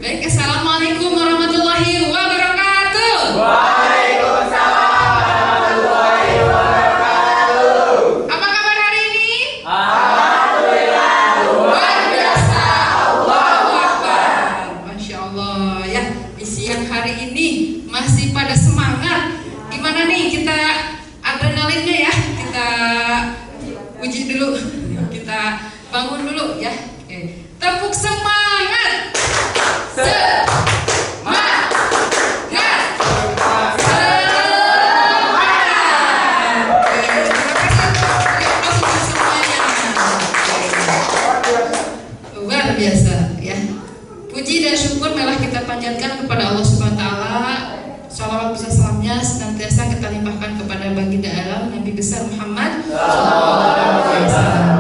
Baik, assalamualaikum warahmatullahi wabarakatuh. Waalaikumsalam warahmatullahi wabarakatuh. Apa kabar hari ini? Alhamdulillah, luar biasa. Allahu Akbar. Masya Allah ya. Di siang hari ini masih pada semangat. Gimana nih kita adrenalinnya ya? Kita uji dulu. Kita bangun dulu ya. Oke. Tepuk semangat. Semangat. Luar biasa ya. Puji dan syukur malah kita panjatkan kepada Allah Subhanahu wa taala. Salawat besar salamnya senantiasa kita limpahkan kepada baginda alam Nabi besar Muhammad sallallahu alaihi wasallam.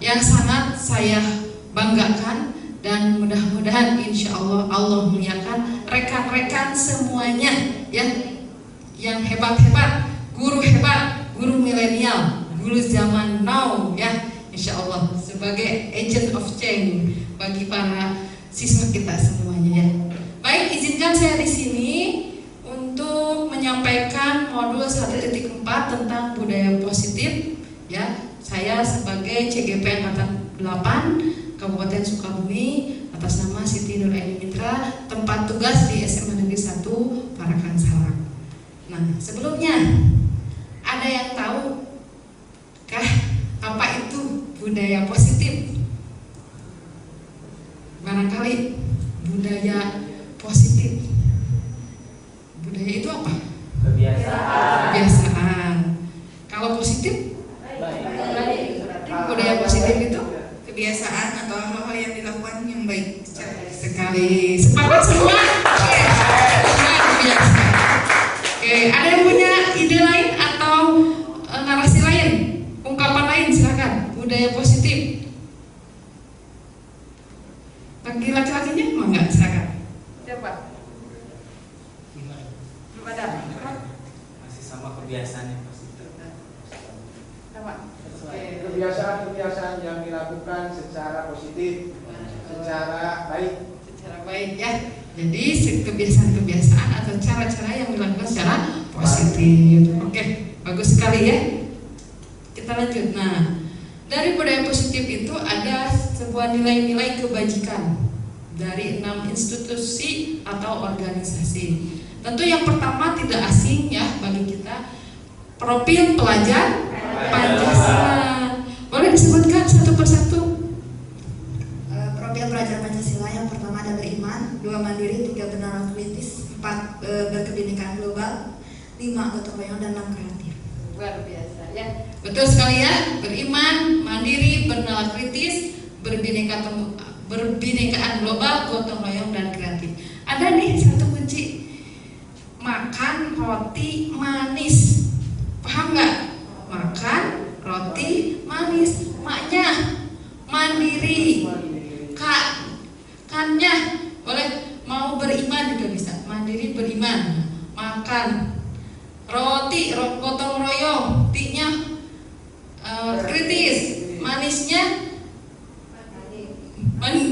Yang sangat saya banggakan dan mudah-mudahan insya Allah Allah muliakan rekan-rekan semuanya ya, yang hebat-hebat, guru hebat, guru milenial, guru zaman now ya, insya Allah sebagai agent of change bagi para siswa kita semuanya ya. Baik, izinkan saya di sini untuk menyampaikan modul 1.4 tentang budaya positif ya. Saya sebagai CGP Angkatan 8 Kabupaten Sukabumi atas nama Siti Nur Aini Mitra, tempat tugas di SMA Negeri 1 Parakan Salak. Nah, sebelumnya ada yang tahu kah apa itu budaya positif? Barangkali budaya positif. Budaya itu apa? Kebiasaan. Kalau positif? Budaya positif itu kebiasaan atau hal-hal yang dilakukan yang baik sekali. Sepakat semua? Luar biasa. Oke, ada yang punya ide lain atau narasi lain, ungkapan lain, silakan. Budaya positif. Bagi laki-lakinya mau nggak? Silakan. Siapa? Belum ada. Masih sama kebiasaan yang positif. Apa? Kebiasaan-kebiasaan yang dilakukan secara positif, secara baik. Secara baik ya. Jadi kebiasaan-kebiasaan atau cara-cara yang dilakukan secara positif. Oke, bagus sekali ya. Kita lanjut. Nah, dari budaya positif itu ada sebuah nilai-nilai kebajikan dari 6 institusi atau organisasi. Tentu yang pertama tidak asing ya bagi kita, profil pelajar Pancasila. Boleh disebutkan satu persatu? Profil pelajar Pancasila yang pertama ada beriman, 2 mandiri, 3 bernalar kritis, 4 berkebinekaan global, 5 gotong royong dan 6 kreatif. Luar biasa ya. Betul sekali ya. Beriman, mandiri, bernalar kritis, berbinekaan global, gotong royong dan kreatif. Ada nih satu kunci. Makan roti manis. Paham nggak? Makan roti manis. Maknya mandiri. Kannya boleh, mau beriman juga bisa. Mandiri beriman. Makan roti, gotong royong. T-nya kritis. Manisnya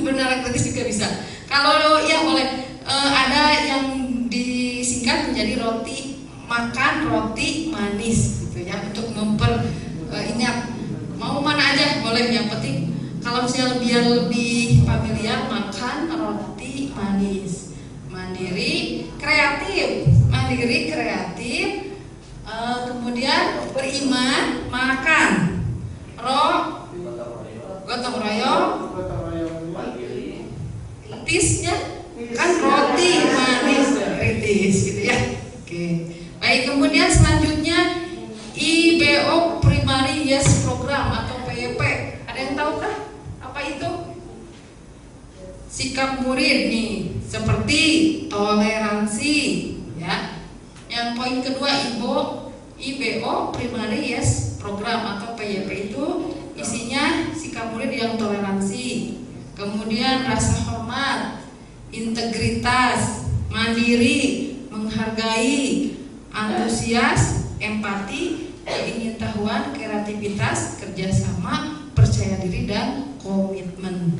benar kritis juga bisa. Kalau ya boleh, ada yang disingkat menjadi roti, makan roti manis gitu ya, untuk ingat mau mana aja boleh, yang penting kalau misalnya biar lebih familiar, makan roti manis. Mandiri kreatif, kemudian beriman, makan gotong royong, kritisnya kan roti manis, kritis gitu ya. Oke. Baik, kemudian selanjutnya IBO Primary Yes Program atau PYP. Ada yang tahu kah apa itu? Sikap murid nih, seperti toleransi ya. Yang poin kedua IBO Primary Yes Program atau PYP itu isinya sikap murid yang toleransi, kemudian rasa hormat, integritas, mandiri, menghargai, antusias, empati, keingintahuan, kreativitas, kerjasama, percaya diri dan komitmen.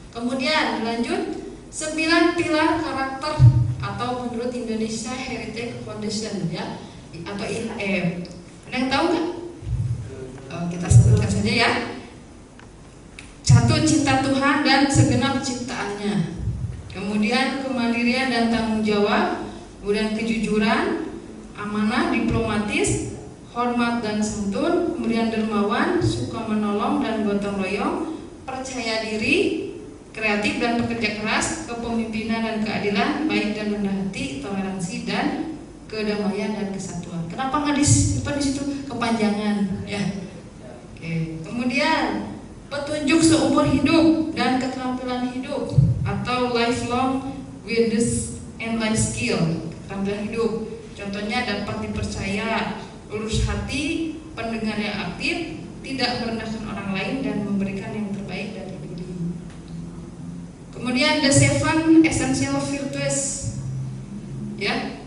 Kemudian lanjut 9 pilar karakter atau menurut Indonesia Heritage Foundation ya, atau IHF. Ada yang tahu nggak? Kita sebutkan saja ya. 1. Cinta Tuhan dan segenap ciptaannya. Kemudian kemandirian dan tanggung jawab. Kemudian kejujuran, amanah, diplomatis, hormat dan santun. Kemudian dermawan, suka menolong dan gotong royong, percaya diri, kreatif dan pekerja keras, kepemimpinan dan keadilan, baik dan rendah hati, toleransi dan kedamaian dan kesatuan. Kenapa nggak disimpan di situ? Kepanjangan ya. Oke. Kemudian petunjuk seumur hidup dan keterampilan hidup atau lifelong wisdom and life skill, keterampilan hidup. Contohnya dapat dipercaya, lurus hati, pendengar yang aktif, tidak merendahkan orang lain dan memberikan yang terbaik dari diri. Kemudian the 7 essential virtues ya,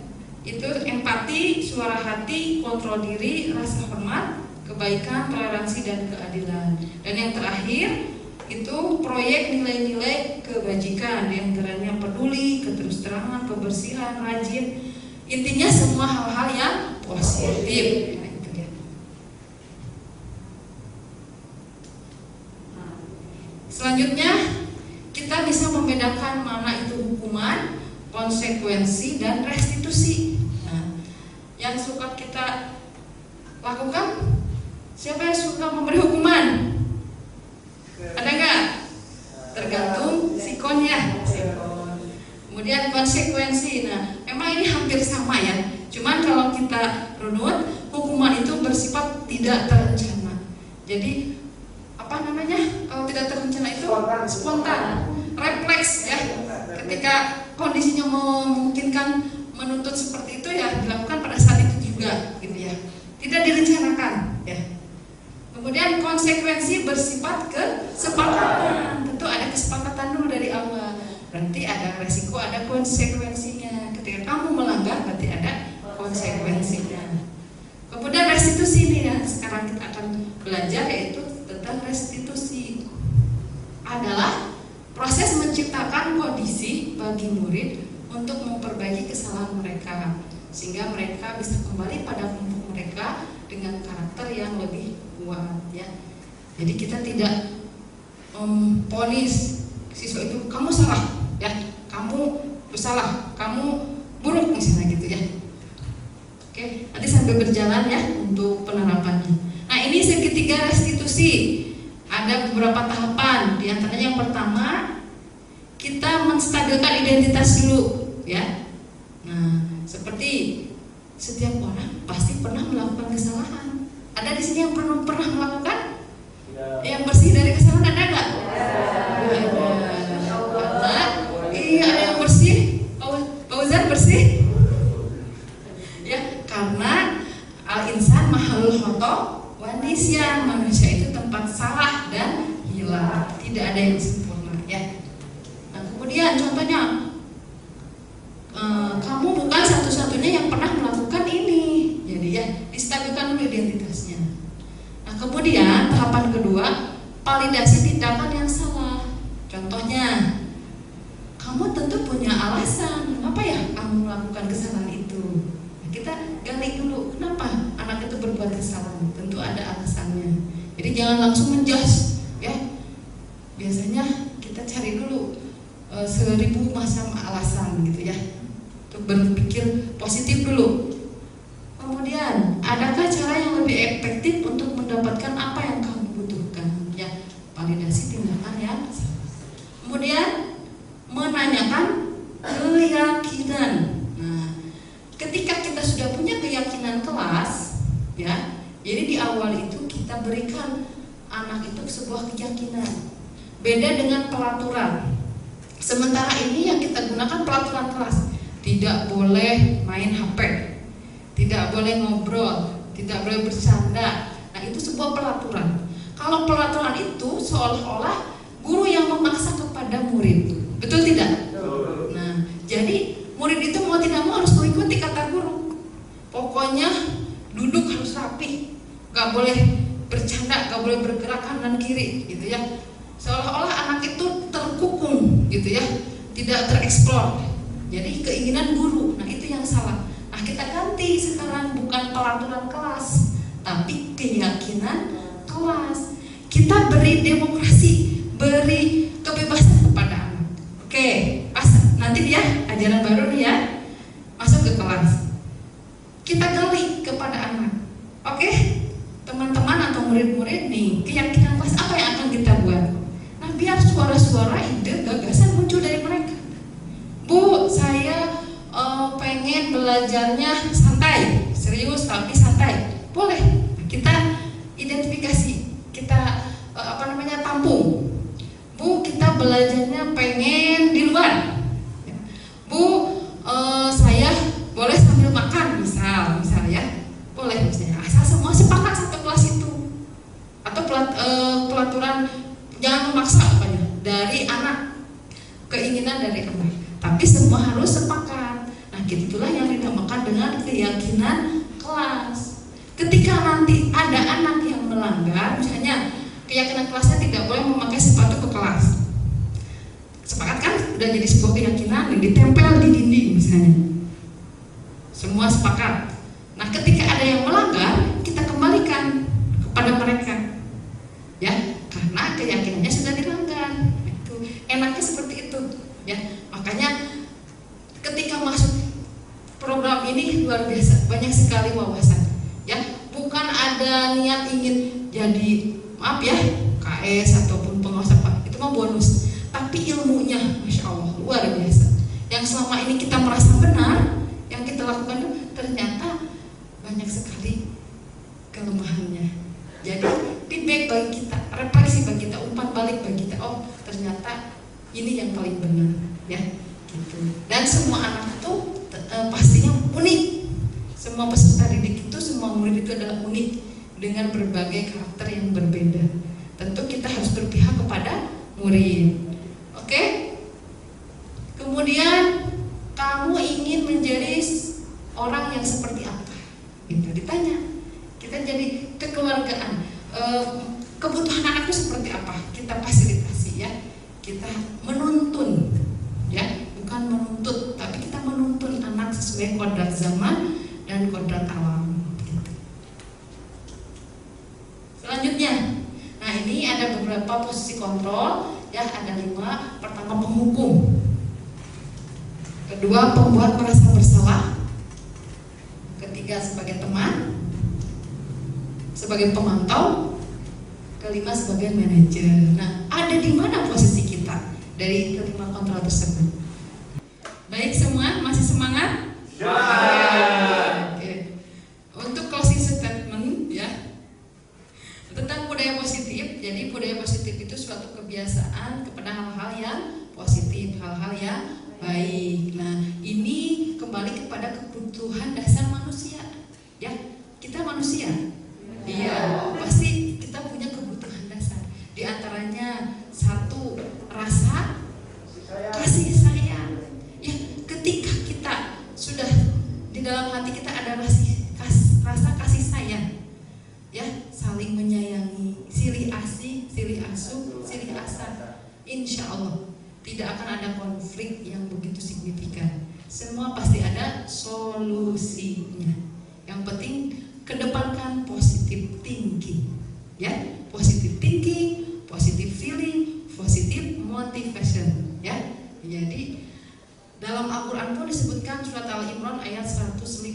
itu empati, suara hati, kontrol diri, rasa hormat, kebaikan, toleransi dan keadilan. Dan yang terakhir itu proyek nilai-nilai kebajikan, diantaranya peduli, keterusterangan, kebersihan, rajin. Intinya semua hal-hal yang positif. Nah, itu dia. Selanjutnya kita bisa membedakan mana itu hukuman, konsekuensi dan restitusi. Nah, yang suka kita lakukan, siapa yang suka memberi hukuman? Ada nggak? Tergantung sikonnya. Kemudian konsekuensi. Nah, memang ini hampir sama ya. Cuman kalau kita runut, hukuman itu bersifat tidak terencana. Jadi apa namanya? Kalau tidak terencana itu spontan, refleks ya. Ketika kondisinya memungkinkan menuntut seperti itu ya dilakukan pada saat itu juga, gitu ya. Tidak direncanakan ya. Kemudian konsekuensi bersifat kesepakatan. Tentu ada kesepakatan dulu dari awal. Berarti ada resiko, ada konsekuensinya. Ketika kamu melanggar berarti ada konsekuensinya. Kemudian restitusi ini ya, sekarang kita akan belajar yaitu tentang restitusi. Adalah proses menciptakan kondisi bagi murid untuk memperbaiki kesalahan mereka sehingga mereka bisa kembali pada kelompok mereka dengan karakter yang lebih kuat ya. Jadi kita tidak memvonis siswa itu kamu salah ya, kamu bersalah, kamu buruk misalnya gitu ya. Oke, nanti sambil berjalan ya untuk penerapannya. Nah, ini segitiga restitusi. Ada beberapa tahapan. Di antaranya yang pertama, kita menstabilkan identitas dulu ya. Nah, seperti setiap orang pasti pernah melakukan kesalahan. Ada di sini yang pernah melakukan? Yang bersih dari kesalahan ada nggak? Ada. Iya, ada yang bersih. Fauzan bersih? Ya, karena al-insan mahalul khoto wa nisyan, manusia itu tempat salah dan hilang. Tidak ada yang sempurna ya. Nah, kemudian contohnya kamu bukan satu-satunya yang pernah melakukan ini. Jadi ya, distabilkan dulu identitasnya. Nah, kemudian tahapan kedua, validasi tindakan yang salah. Contohnya, kamu tentu punya alasan kenapa ya kamu melakukan kesalahan itu. Nah, kita gali dulu kenapa anak itu berbuat kesalahan. Tentu ada alasannya. Jadi jangan langsung menjudge ya. Biasanya kita cari dulu 1000 macam alasan gitu ya. Untuk berpikir positif dulu. Kemudian, adakah cara yang lebih efektif untuk mendapatkan apa yang kamu butuhkan? Ya, validasi tindakan yang salah. Kemudian, menanyakan keyakinan. Nah, ketika kita sudah punya keyakinan kelas, ya, jadi di awal itu kita berikan anak itu sebuah keyakinan. Beda dengan pelaturan. Sementara ini yang kita gunakan pelaturan kelas. Tidak boleh main HP, tidak boleh ngobrol, tidak boleh bercanda. Nah, itu sebuah pelaturan. Kalau pelaturan itu seolah-olah guru yang memaksa kepada murid, betul tidak? Nah, jadi murid itu mau tidak mau harus mengikuti kata guru. Pokoknya duduk harus rapi, gak boleh bercanda, gak boleh bergerak kanan kiri, gitu ya. Seolah-olah anak itu terkukung, gitu ya. tidak tereksplor. Jadi keinginan guru, nah itu yang salah. Nah kita ganti sekarang, bukan peraturan kelas, tapi keyakinan kelas. Kita beri demokrasi, beri kebebasan kepada anak. Oke, pas nanti dia ajaran baru nih ya, masuk ke kelas. Kita gali kepada anak. Oke, teman-teman atau murid-murid nih, keyakinan kelas apa yang akan kita buat? Nah, biar suara-suara, ide, gagasan muncul dari mereka. Bu, saya pengen belajarnya santai, serius tapi santai. Boleh, kita identifikasi, kita tampung. Bu, kita belajarnya pengen di luar. Bu, saya boleh sambil makan, misal ya, boleh misalnya. Asal semua sepakat satu kelas itu. Atau pelaturan jangan memaksa apanya dari anak, keinginan dari anak. Tapi semua harus sepakat. Nah, itulah yang dinamakan dengan keyakinan kelas. Ketika nanti ada anak yang melanggar, misalnya keyakinan kelasnya tidak boleh memakai sepatu ke kelas. Sepakat kan? Udah jadi sebuah keyakinan yang ditempel di dinding misalnya. Semua sepakat. Nah, ketika ada yang melanggar, kita kembalikan kepada mereka. Ya, karena keyakinannya sudah dilanggar. Itu enaknya seperti itu, ya. Makanya ketika masuk program ini luar biasa, banyak sekali wawasan. Ya, bukan ada niat ingin jadi KS ataupun pengawas apa, itu mah bonus. Tapi ilmunya, masya Allah, luar biasa. Yang selama ini kita merasa benar, yang kita lakukan itu ternyata banyak sekali kelemahannya. Jadi feedback bagi kita, refleksi bagi kita, umpan balik bagi kita. Oh, ternyata ini yang paling benar, ya. Gitu. Dan semua anak itu pastinya unik. Semua peserta didik itu, semua murid itu adalah unik dengan berbagai karakter yang berbeda. Tentu kita harus berpihak kepada murid. Oke? Kemudian kamu ingin menjadi orang yang seperti apa? Itu ditanya. Kita jadi kekeluargaan. Kebutuhan anak itu seperti apa? Kita fasilitasi, ya. Kita menuntun, ya, bukan menuntut, tapi kita menuntun anak sesuai kodrat zaman dan kodrat alam. Selanjutnya, nah ini ada beberapa posisi kontrol, ya, ada 5. Pertama, penghukum. Kedua, pembuat merasa bersalah. Ketiga, sebagai teman. Sebagai pemantau. Kelima, sebagai manajer. Nah, ada di mana posisi kita dari kelima kontrol tersebut? Baik semua, masih semangat? Ya. Oke. Untuk closing statement, ya, tentang budaya positif. Jadi budaya positif itu suatu kebiasaan kepada hal-hal yang positif, hal-hal yang baik. Nah, ini kembali kepada kebutuhan dasar manusia. Ya, kita manusia. Iya, pasti kita punya kebutuhan dasar. Di antaranya satu, rasa kasih sayang. Ya, ketika kita sudah di dalam hati kita ada rasa kasih sayang, ya, saling menyayangi, silih asih, silih asuh, silih asah, insya Allah tidak akan ada konflik yang begitu signifikan. Semua pasti ada solusinya. Yang penting kedepankan positive thinking, ya, positive thinking, positive feeling, positive motivation, ya. Jadi dalam Al-Quran pun disebutkan surat Al-Imran ayat 159.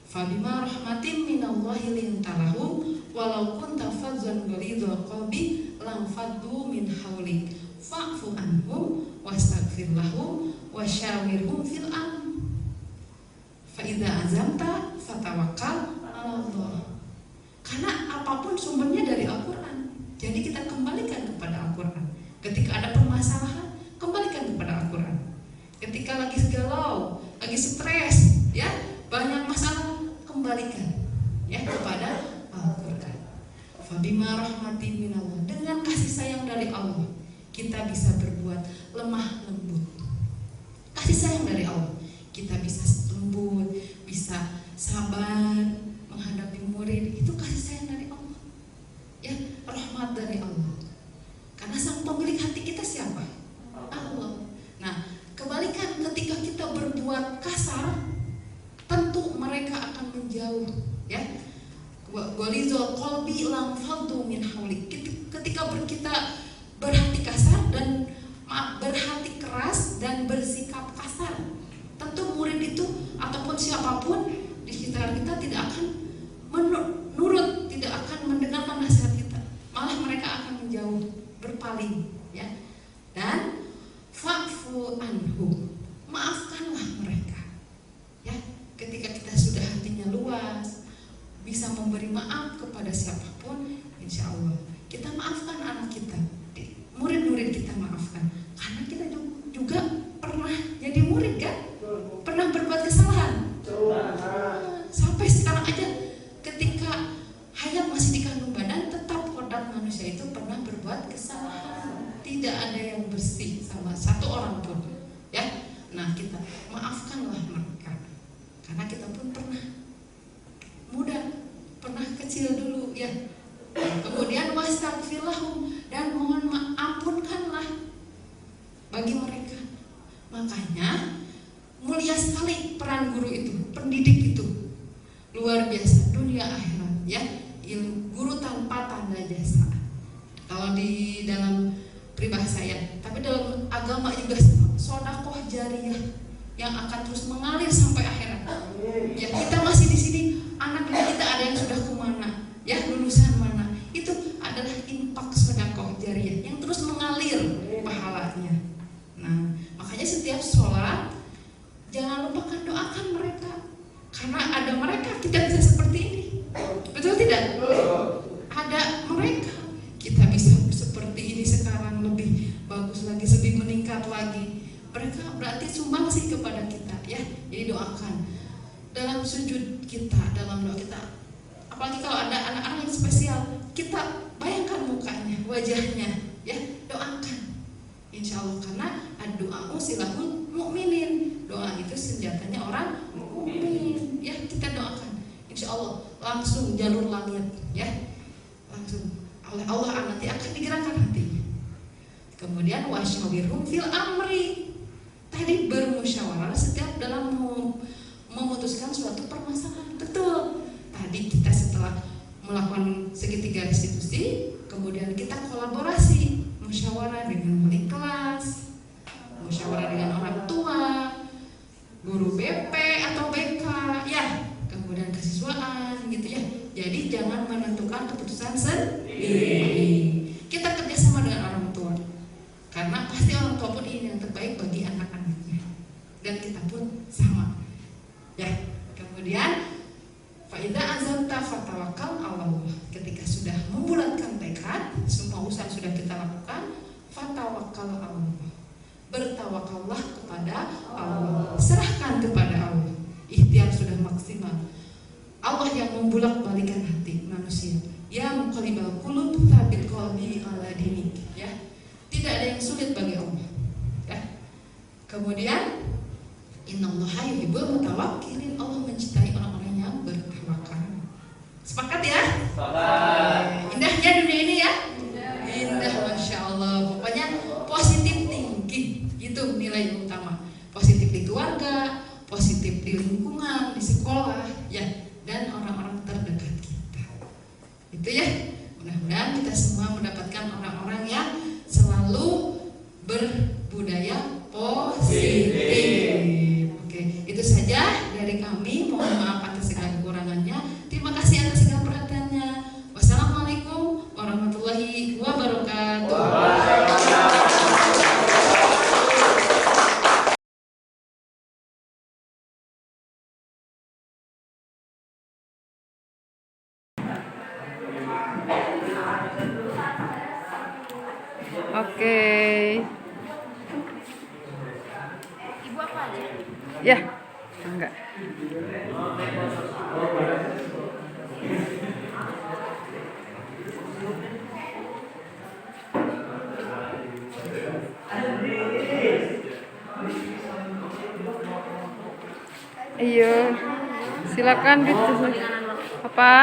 Fabima rahmatin minallahi lintalahum walau kunta fadzan ghalidhal qalbi lam faddu min hawlik fa'fu anhum wastaghfir lahum wasyawirhum fil amr fa idza azamta fatawakkal 'ala Allah. Karena apapun sumbernya dari Al-Quran. Jadi kita kembalikan kepada Al-Quran. Ketika ada permasalahan, kembalikan kepada Al-Quran. Ketika lagi galau, lagi stres, ya, banyak masalah, kembalikan, ya, kepada Al-Quran. Fabima rahmatin minallah, dengan kasih sayang dari Allah, kita bisa berbuat lemah lembut. Kasih sayang dari Allah, kita bisa lembut, bisa sabar menghadapi murid. Itu kasih sayang dari Allah, ya, rahmat dari Allah. Karena sang pemilik hati kita siapa? Allah. bilang faddu min haulik. Ketika kita berhati kasar dan berhati keras dan bersikap kasar, tentu murid itu ataupun siapapun di sekitar kita tidak akan menurut, tidak akan mendengarkan nasihat kita, malah mereka akan menjauh, berpaling, ya. Dan fa'fu anhum, maafkanlah mereka, ya. Ketika kita sudah hatinya luas, bisa memberi maaf kepada siapapun, insya Allah kita maafkan anak kita, murid-murid kita maafkan, karena kita juga pernah jadi murid kan, pernah berbuat kesalahan. Sampai sekarang aja ketika hayat masih di kandung badan, tetap kodrat manusia itu pernah berbuat kesalahan. Tidak ada yang bersih sama satu orang pun, ya. Nah, kita maafkanlah mereka, karena kita pun pernah muda, pernah kecil dulu, ya. Kemudian wastaghfirlahum, dan mohon ampunkanlah bagi mereka. Makanya mulia sekali peran guru itu, pendidik itu, luar biasa, dunia akhirat, ya. Guru tanpa tanda jasa. Kalau di dalam peribahasa ya, tapi dalam agama juga sedekah jariyah yang akan terus mengalir sampai akhirat. Ya, kita masih di sini, anak kita ada yang sudah kemana, ya, lulusan mana, itu adalah infak sedekah jariyah yang terus mengalir pahalanya. Nah, makanya setiap sholat jangan lupakan doakan mereka, karena ada mereka kita bisa seperti ini, betul tidak? Ada mereka kita bisa seperti ini sekarang, lebih bagus lagi, lebih meningkat lagi. Mereka berarti sumbangsih kepada kita, ya. Jadi doakan dalam sujud kita, dalam doa kita. Apalagi kalau ada anak-anak yang spesial, kita bayangkan mukanya, wajahnya, ya, doakan. Insya Allah, karena doa silahul mukminin, doa itu senjatanya orang mukmin, ya. Kita doakan, insya Allah langsung jalur langit, ya, langsung oleh Allah nanti akan digerakkan hatinya. Kemudian wasyawirhum fil amri, tadi bermusyawarah setiap dalam memutuskan suatu permasalahan. Betul. Tadi kita setelah melakukan segitiga restitusi, kemudian kita kolaborasi, musyawarah dengan wali kelas, musyawarah dengan orang tua, guru BP atau BK, ya, kemudian kesiswaan, gitu ya. Jadi jangan menentukan keputusan sendiri. Kita kerjasama dengan orang tua, karena pasti orang tua pun ingin yang terbaik bagi anak-anaknya, dan kita pun sama, ya. Kemudian faida azamta fatawakkal Allah. Ketika sudah membulatkan tekad, semua usaha sudah kita lakukan, fatawakkal Allah, bertawakallah kepada Allah, serahkan kepada Allah. Ikhtiar sudah maksimal, Allah yang membulak-balikan hati manusia. Ya muqallibal qulub tsabbit qalbi ala dinik, ya. Tidak ada yang sulit bagi Allah, ya. Kemudian innallaha yuhibbul mutawakkilin, Allah mencintai orang-orang yang bertawakal. Sepakat ya? Sepakat. Indahnya dunia ini ya? Indah, masya Allah. Pokoknya positif thinking, itu nilai utama. Positif di keluarga, positif di lingkungan, di sekolah, ya, dan orang-orang terdekat kita. Itu ya. Mudah-mudahan kita semua mendapatkan orang-orang yang selalu berbudaya positif. Oke, itu saja dari kami. Mohon maaf atas segala kekurangannya. Terima kasih atas segala perhatiannya. Wassalamualaikum warahmatullahi wabarakatuh. Oke. Ibu apa aja? Ya, enggak. Iya, silakan gitu. Apa?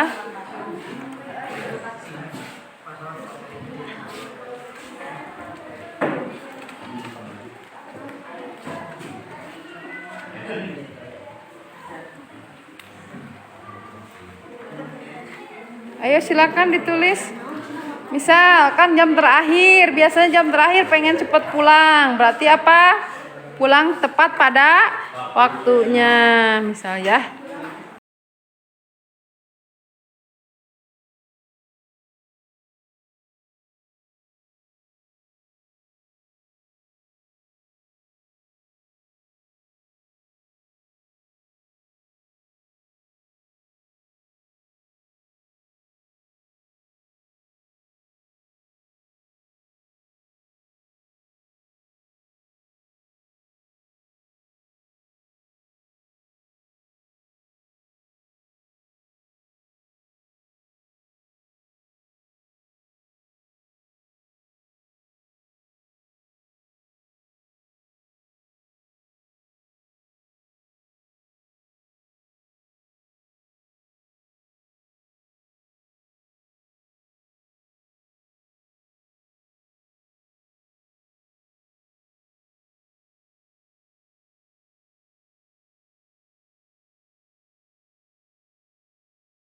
Ayo Ayo silakan ditulis. Misal kan jam terakhir, biasanya jam terakhir pengen cepet pulang. Berarti apa? Pulang tepat pada waktunya. Misal ya.